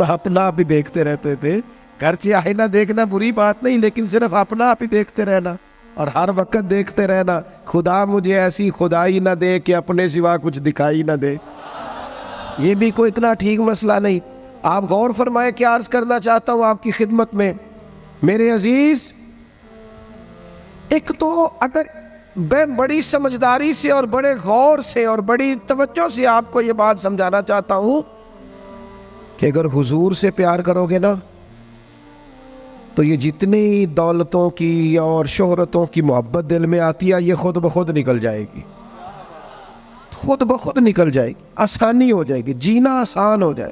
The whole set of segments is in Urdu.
اپنا آپ ہی دیکھتے رہتے تھے. گرچہ آئینہ دیکھنا بری بات نہیں، لیکن صرف اپنا آپ ہی دیکھتے رہنا اور ہر وقت دیکھتے رہنا خدا مجھے ایسی خدائی نہ دے کہ اپنے سوا کچھ دکھائی نہ دے. یہ بھی کوئی اتنا ٹھیک مسئلہ نہیں. آپ غور فرمائے کیا عرض کرنا چاہتا ہوں آپ کی خدمت میں میرے عزیز. ایک تو اگر میں بڑی سمجھداری سے اور بڑے غور سے اور بڑی توجہ سے آپ کو یہ بات سمجھانا چاہتا ہوں کہ اگر حضور سے پیار کرو گے نا تو یہ جتنی دولتوں کی اور شہرتوں کی محبت دل میں آتی ہے یہ خود بخود نکل جائے گی، خود بخود نکل جائے گی، آسانی ہو جائے گی، جینا آسان ہو جائے.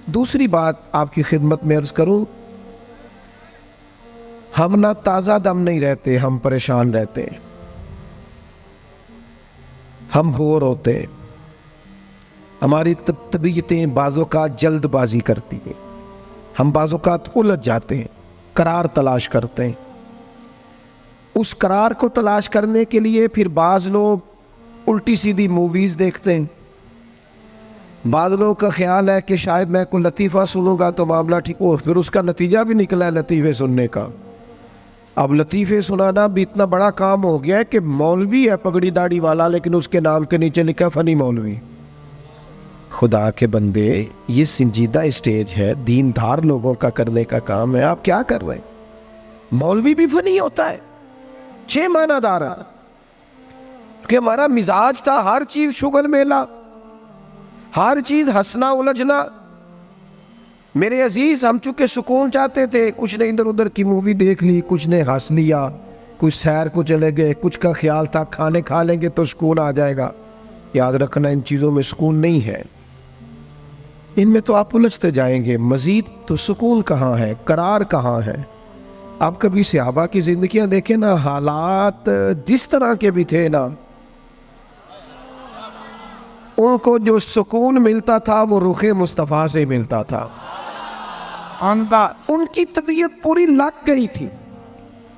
دوسری بات آپ کی خدمت میں عرض کروں، ہم نہ تازہ دم نہیں رہتے، ہم پریشان رہتے ہیں، ہم بور ہوتے ہیں، ہماری طبیعتیں بعض اوقات جلد بازی کرتی ہیں، ہم بعض اوقات الجھ جاتے ہیں، قرار تلاش کرتے ہیں. اس قرار کو تلاش کرنے کے لیے پھر بعض لوگ الٹی سیدھی موویز دیکھتے ہیں. بعض لوگوں کا خیال ہے کہ شاید میں کوئی لطیفہ سنوں گا تو معاملہ ٹھیک ہو، پھر اس کا نتیجہ بھی نکلا ہے لطیفے سننے کا. اب لطیفے سنانا بھی اتنا بڑا کام ہو گیا ہے کہ مولوی ہے پگڑی داڑھی والا لیکن اس کے نام کے نیچے لکھا فنی مولوی. خدا کے بندے یہ سنجیدہ اسٹیج ہے، دیندار لوگوں کا کرنے کا کام ہے، آپ کیا کر رہے ہیں؟ مولوی بھی فنی ہوتا ہے، 6 معنی دار ہے کہ ہمارا مزاج تھا ہر چیز شغل میلہ، ہر چیز ہنسنا الجھنا. میرے عزیز ہم چونکہ سکون چاہتے تھے، کچھ نے ادھر ادھر کی مووی دیکھ لی، کچھ نے ہنس لیا، کچھ سیر کو چلے گئے، کچھ کا خیال تھا کھانے کھا لیں گے تو سکون آ جائے گا. یاد رکھنا ان چیزوں میں سکون نہیں ہے، ان میں تو آپ الجھتے جائیں گے. مزید تو سکون کہاں ہے، قرار کہاں ہے؟ آپ کبھی صحابہ کی زندگیاں دیکھیں نا، حالات جس طرح کے بھی تھے نا، ان کو جو سکون ملتا تھا وہ رخ مصطفیٰ سے ملتا تھا. ان کی طبیعت پوری لگ گئی تھی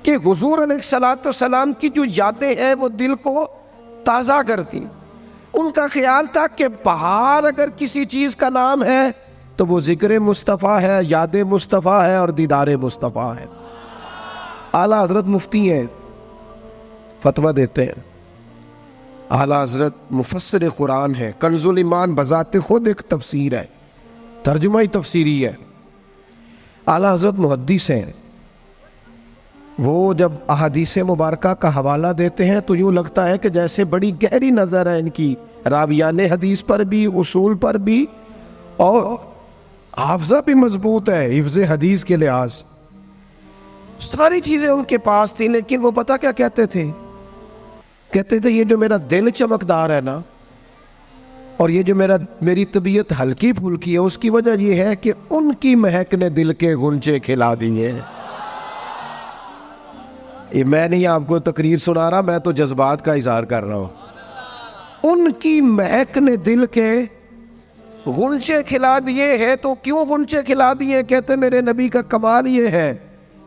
کہ حضور علیہ السلام کی جو یادیں ہیں وہ دل کو تازہ کرتی. ان کا خیال تھا کہ بہار اگر کسی چیز کا نام ہے تو وہ ذکر مصطفیٰ ہے، یاد مصطفیٰ ہے اور دیدار مصطفیٰ ہے. اعلیٰ حضرت مفتی ہیں، فتویٰ دیتے ہیں. اعلیٰ حضرت مفسر قرآن ہے، کنز الایمان بذات خود ایک تفسیر ہے، ترجمہ ہی تفسیری ہے. اعلیٰ حضرت محدث ہیں. وہ جب احادیث مبارکہ کا حوالہ دیتے ہیں تو یوں لگتا ہے کہ جیسے بڑی گہری نظر ہے ان کی، راویان حدیث پر بھی، اصول پر بھی، اور حافظہ بھی مضبوط ہے حفظ حدیث کے لحاظ. ساری چیزیں ان کے پاس تھیں، لیکن وہ پتہ کیا کہتے تھے؟ کہتے تھے یہ جو میرا دل چمکدار ہے نا، اور یہ جو میری طبیعت ہلکی پھلکی ہے، اس کی وجہ یہ ہے کہ ان کی مہک نے دل کے غنچے کھلا دیے. یہ میں نہیں آپ کو تقریر سنا رہا، میں تو جذبات کا اظہار کر رہا ہوں. ان کی مہک نے دل کے غنچے کھلا دیے ہیں. تو کیوں غنچے کھلا دیے؟ کہتے میرے نبی کا کمال یہ ہے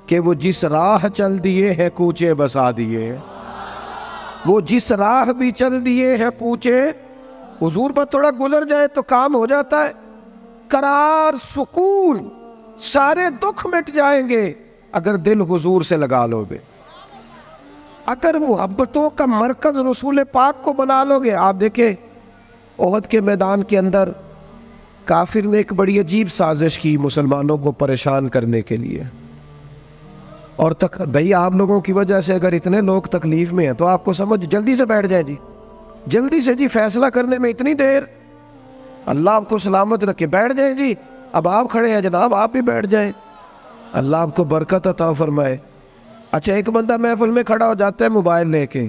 کہ وہ جس راہ چل دیے ہیں کوچے بسا دیے. وہ جس راہ بھی چل دیے ہیں کوچے، حضور پر تھوڑا گزر جائے تو کام ہو جاتا ہے. قرار، سکون، سارے دکھ مٹ جائیں گے اگر دل حضور سے لگا لو گے، اگر محبتوں کا مرکز رسول پاک کو بنا لو گے. آپ دیکھیں احد کے میدان کے اندر کافر نے ایک بڑی عجیب سازش کی مسلمانوں کو پریشان کرنے کے لیے. اور بھئی آپ لوگوں کی وجہ سے اگر اتنے لوگ تکلیف میں ہیں تو آپ کو سمجھ جلدی سے بیٹھ جائیں جی، جلدی سے جی، فیصلہ کرنے میں اتنی دیر، اللہ آپ کو سلامت رکھے، بیٹھ جائیں جی. اب آپ کھڑے ہیں جناب، آپ بھی بیٹھ جائیں، اللہ آپ کو برکت عطا فرمائے. اچھا ایک بندہ محفل میں کھڑا ہو جاتا ہے موبائل لے کے،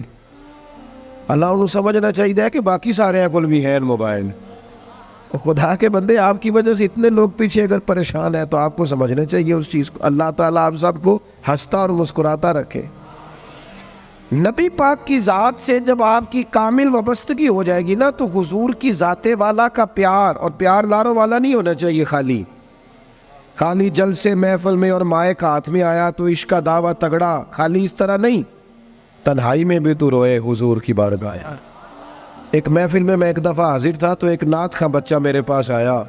اللہ انہوں سمجھنا چاہیے کہ باقی سارے اکل بھی ہیں موبائل. خدا کے بندے آپ کی وجہ سے اتنے لوگ پیچھے اگر پریشان ہیں تو آپ کو سمجھنا چاہیے اس چیز کو. اللہ تعالیٰ آپ سب کو ہنستا اور مسکراتا رکھے. نبی پاک کی ذات سے جب آپ کی کامل وابستگی ہو جائے گی نا تو حضور کی ذات والا کا پیار، اور پیار لاروں والا نہیں ہونا چاہیے خالی جل سے محفل میں اور مائک ہاتھ میں آیا تو عشق کا دعویٰ تگڑا، خالی اس طرح نہیں. تنہائی میں بھی تو روئے حضور کی بارگاہ. ایک محفل میں ایک دفعہ حاضر تھا تو ایک نعت کا بچہ میرے پاس آیا.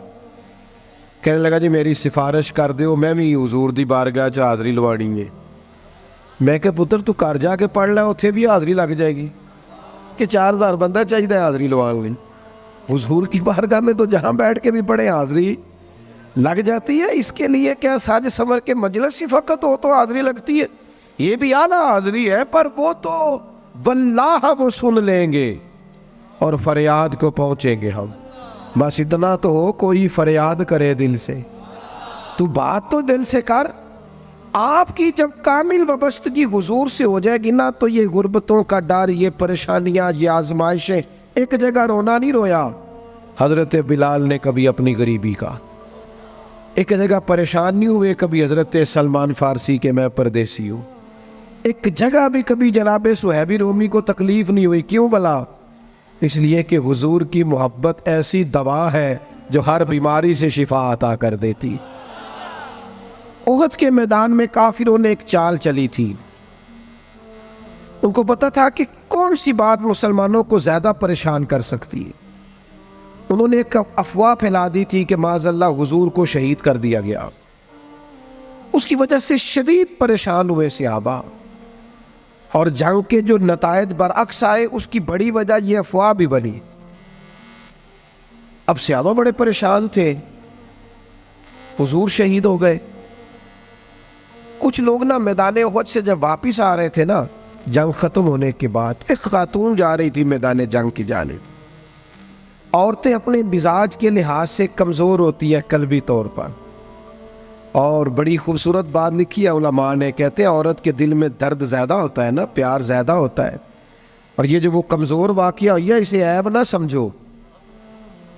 کہنے لگا جی میری سفارش کر دیو، میں بھی حضور دی بارگاہ چ حاضری لوانی ہے۔ میں کہ پتر تو گھر جا کے پڑھ لے، اتنے بھی حاضری لگ جائے گی کہ 4000 بندہ چاہیے حاضری لوان گئی۔ حضور کی بارگاہ میں تو جہاں بیٹھ کے بھی پڑھے حاضری لگ جاتی ہے۔ اس کے لیے کیا ساج سنور کے مجلس ہی فقط ہو تو حاضری لگتی ہے؟ یہ بھی اعلیٰ حاضری ہے، پر وہ تو واللہ وہ سن لیں گے اور فریاد کو پہنچیں گے ہم۔ بس اتنا تو ہو، کوئی فریاد کرے دل سے، تو بات تو دل سے کر۔ آپ کی جب کامل وابستگی حضور سے ہو جائے گی نا، تو یہ غربتوں کا ڈر، یہ پریشانیاں، یہ آزمائشیں، ایک جگہ رونا نہیں رویا حضرت بلال نے کبھی اپنی غریبی کا، ایک جگہ پریشان نہیں ہوئے کبھی حضرت سلمان فارسی کے میں پردیسی ہوں، ایک جگہ بھی کبھی جناب صہیب رومی کو تکلیف نہیں ہوئی۔ کیوں بلا؟ اس لیے کہ حضور کی محبت ایسی دوا ہے جو ہر بیماری سے شفا عطا کر دیتی۔ احد کے میدان میں کافروں نے ایک چال چلی تھی، ان کو پتا تھا کہ کون سی بات مسلمانوں کو زیادہ پریشان کر سکتی ہے۔ انہوں نے ایک افواہ پھیلا دی تھی کہ معاذ اللہ حضور کو شہید کر دیا گیا۔ اس کی وجہ سے شدید پریشان ہوئے صحابہ، اور جنگ کے جو نتائج برعکس آئے اس کی بڑی وجہ یہ افواہ بھی بنی۔ اب صحابہ بڑے پریشان تھے، حضور شہید ہو گئے۔ کچھ لوگ نا میدان احد سے جب واپس آ رہے تھے نا، جنگ ختم ہونے کے بعد، ایک خاتون جا رہی تھی میدان جنگ کی جانب۔ عورتیں اپنے مزاج کے لحاظ سے کمزور ہوتی ہیں قلبی طور پر، اور بڑی خوبصورت بات لکھی ہے علماء نے، کہتے ہیں عورت کے دل میں درد زیادہ ہوتا ہے نا، پیار زیادہ ہوتا ہے، اور یہ جو وہ کمزور واقعہ ہوئی ہے اسے عیب نہ سمجھو۔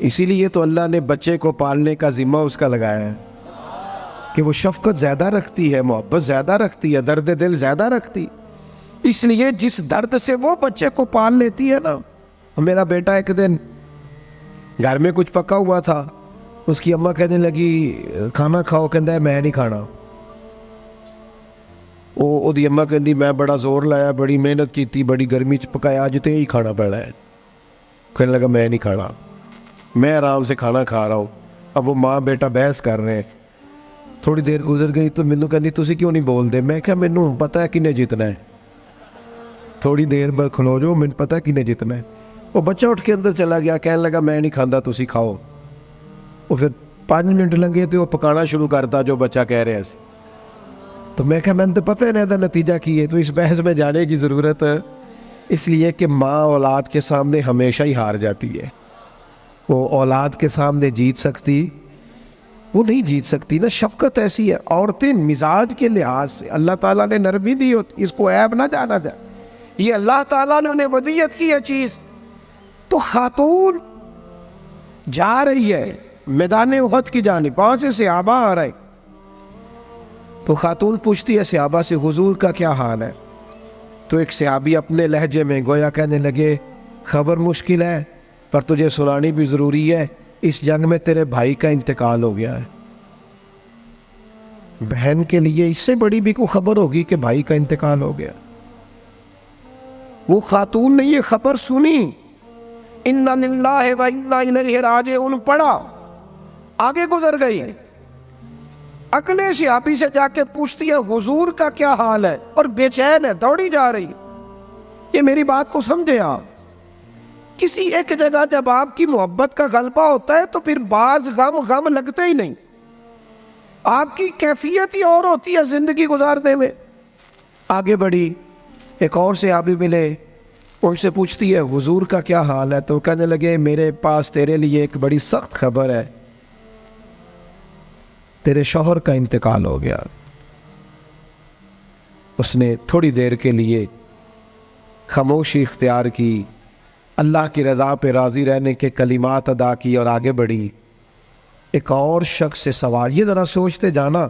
اسی لیے تو اللہ نے بچے کو پالنے کا ذمہ اس کا لگایا ہے کہ وہ شفقت زیادہ رکھتی ہے، محبت زیادہ رکھتی ہے، درد دل زیادہ رکھتی، اس لیے جس درد سے وہ بچے کو پال لیتی ہے نا۔ میرا بیٹا ایک دن گھر میں کچھ پکا ہوا تھا، اس کی اماں کہنے لگی کھانا کھاؤ، کہندا ہے میں نہیں کھانا۔ وہ دی اماں کہندی میں بڑا زور لایا، بڑی محنت کی، بڑی گرمی چ پکایا، اج تے ہی کھانا پڑا ہے۔ کہنے لگا میں نہیں کھانا، میں آرام سے کھانا کھا رہا ہوں۔ اب وہ ماں بیٹا بحث کر رہے ہیں۔ تھوڑی دیر گزر گئی تو مینوں کہندی تسی کیوں نہیں بول دے؟ میں کہا مینوں پتہ ہے کنے جیتنا ہے، تھوڑی دیر بعد کھلو جو، مینوں پتہ ہے کنے جیتنا ہے۔ وہ بچہ اٹھ کے اندر چلا گیا، کہنے لگا میں نہیں کھاندا، تسی کھاؤ۔ وہ پھر 5 منٹ لنگے تو وہ پکانا شروع کرتا جو بچہ کہہ رہے ہیں۔ تو میں کہا میں تو پتہ ہے نا نتیجہ کی ہے، تو اس بحث میں جانے کی ضرورت ہے؟ اس لیے کہ ماں اولاد کے سامنے ہمیشہ ہی ہار جاتی ہے، وہ اولاد کے سامنے جیت سکتی وہ نہیں جیت سکتی نا۔ شفقت ایسی ہے، عورتیں مزاج کے لحاظ سے اللہ تعالیٰ نے نرمی دی ہوتی، اس کو عیب نہ جانا جائے، یہ اللہ تعالیٰ نے انہیں ودیت کی ہے چیز۔ تو خاتون جا رہی ہے میدان احد کی جانب، وہاں سے صحابہ آ رہے، تو خاتون پوچھتی ہے صحابہ سے حضور کا کیا حال ہے؟ تو ایک صحابی اپنے لہجے میں گویا کہنے لگے خبر مشکل ہے پر تجھے سنانی بھی ضروری ہے، اس جنگ میں تیرے بھائی کا انتقال ہو گیا ہے۔ بہن کے لیے اس سے بڑی بھی کوئی خبر ہوگی کہ بھائی کا انتقال ہو گیا؟ وہ خاتون نے یہ خبر سنی، اِنَّا لِلَّهِ وَإِنَّا إِلَيْهِ رَاجِعُونَ پڑھا، آگے گزر گئی، اگلے صحابی سے جا کے پوچھتی ہے حضور کا کیا حال ہے، اور بے چین ہے، دوڑی جا رہی۔ یہ میری بات کو سمجھے آپ، کسی ایک جگہ جب آپ کی محبت کا غلبہ ہوتا ہے تو پھر بعض غم لگتے ہی نہیں، آپ کی کیفیت ہی اور ہوتی ہے زندگی گزارنے میں۔ آگے بڑھی، ایک اور صحابی ملے، ان سے پوچھتی ہے حضور کا کیا حال ہے، تو کہنے لگے میرے پاس تیرے لیے ایک بڑی سخت خبر ہے، تیرے شوہر کا انتقال ہو گیا۔ اس نے تھوڑی دیر کے لیے خاموشی اختیار کی، اللہ کی رضا پہ راضی رہنے کے کلمات ادا کی اور آگے بڑھی۔ ایک اور شخص سے سوال، یہ ذرا سوچتے جانا،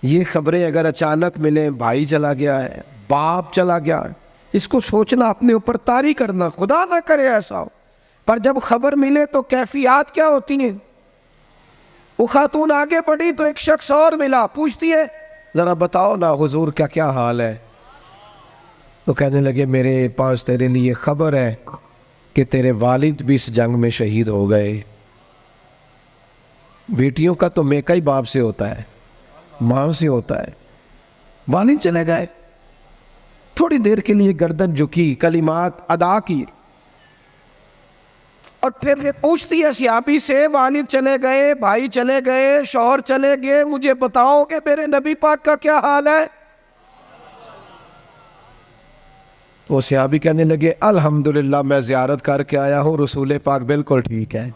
یہ خبریں اگر اچانک ملیں، بھائی چلا گیا ہے، باپ چلا گیا ہے، اس کو سوچنا، اپنے اوپر طاری کرنا، خدا نہ کرے ایسا ہو، پر جب خبر ملے تو کیفیات کیا ہوتی ہیں۔ وہ خاتون آگے بڑھی تو ایک شخص اور ملا، پوچھتی ہے ذرا بتاؤ نا حضور کا کیا حال ہے؟ تو کہنے لگے میرے پاس تیرے لیے خبر ہے کہ تیرے والد بھی اس جنگ میں شہید ہو گئے۔ بیٹیوں کا تو میکا ہی باپ سے ہوتا ہے، ماں سے ہوتا ہے۔ والد چلے گئے، تھوڑی دیر کے لیے گردن جھکی، کلمات ادا کی، اور پھر یہ پوچھتی ہے صحابی سے، والد چلے گئے، بھائی چلے گئے، شوہر چلے گئے، مجھے بتاؤ کہ میرے نبی پاک کا کیا حال ہے؟ وہ صحابی کہنے لگے الحمدللہ میں زیارت کر کے آیا ہوں، رسول پاک بالکل ٹھیک ہے۔